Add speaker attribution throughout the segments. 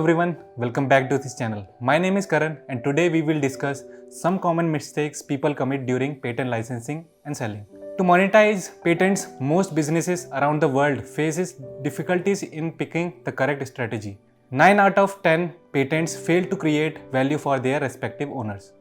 Speaker 1: everyone, welcome back to this channel. My name is Karan and today we will discuss some common mistakes people commit during patent licensing and selling. To monetize patents, most businesses around the world faces difficulties in picking the correct strategy. 9 out of 10 patents fail to create value for their respective owners.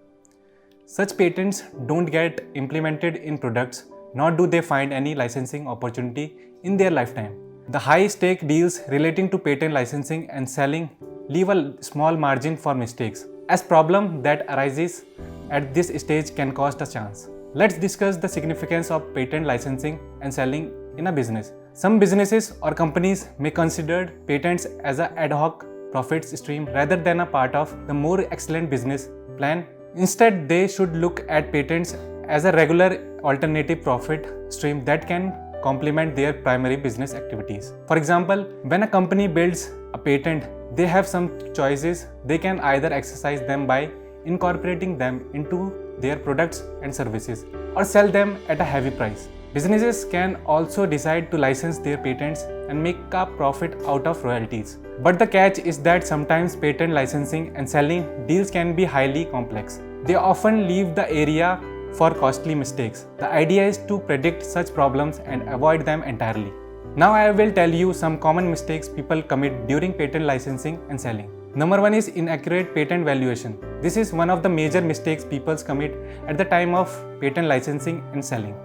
Speaker 1: Such patents don't get implemented in products, nor do they find any licensing opportunity in their lifetime. The high-stake deals relating to patent licensing and selling leave a small margin for mistakes, as problem that arises at this stage can cost a chance. Let's discuss the significance of patent licensing and selling in a business. Some businesses or companies may consider patents as an ad hoc profit stream rather than a part of the more excellent business plan. Instead, they should look at patents as a regular alternative profit stream that can complement their primary business activities. For example, when a company builds a patent, they have some choices. They can either exercise them by incorporating them into their products and services or sell them at a heavy price. Businesses can also decide to license their patents and make a profit out of royalties. But the catch is that sometimes patent licensing and selling deals can be highly complex. They often leave the area for costly mistakes. The idea is to predict such problems and avoid them entirely. Now I will tell you some common mistakes people commit during patent licensing and selling. Number 1 is inaccurate patent valuation. This is one of the major mistakes people commit at the time of patent licensing and selling.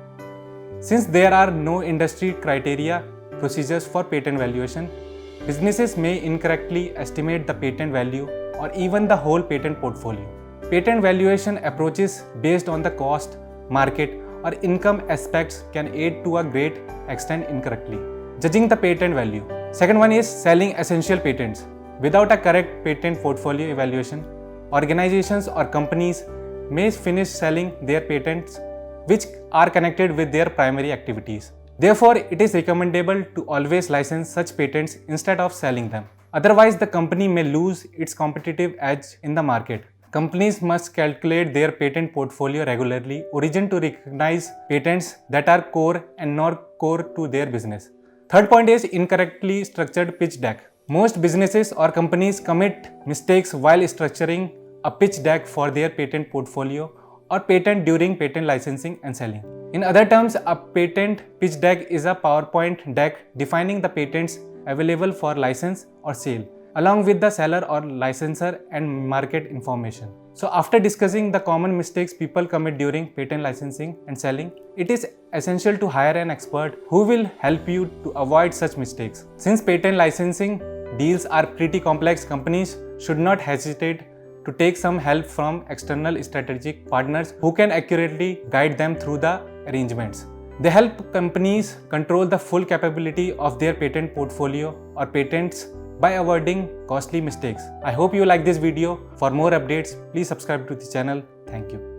Speaker 1: Since there are no industry criteria procedures for patent valuation, businesses may incorrectly estimate the patent value or even the whole patent portfolio. Patent valuation approaches based on the cost, market, or income aspects can aid to a great extent incorrectly judging the patent value. Second one is selling essential patents. Without a correct patent portfolio evaluation, organizations or companies may finish selling their patents which are connected with their primary activities. Therefore, it is recommendable to always license such patents instead of selling them. Otherwise, the company may lose its competitive edge in the market. Companies must calculate their patent portfolio regularly, origin to recognize patents that are core and not core to their business. Third point is incorrectly structured pitch deck. Most businesses or companies commit mistakes while structuring a pitch deck for their patent portfolio or patent during patent licensing and selling. In other terms, a patent pitch deck is a PowerPoint deck defining the patents available for license or sale, along with the seller or licensor and market information. So after discussing the common mistakes people commit during patent licensing and selling, it is essential to hire an expert who will help you to avoid such mistakes. Since patent licensing deals are pretty complex, companies should not hesitate to take some help from external strategic partners who can accurately guide them through the arrangements. They help companies control the full capability of their patent portfolio or patents by avoiding costly mistakes. I hope you like this video. For more updates, please subscribe to the channel. Thank you.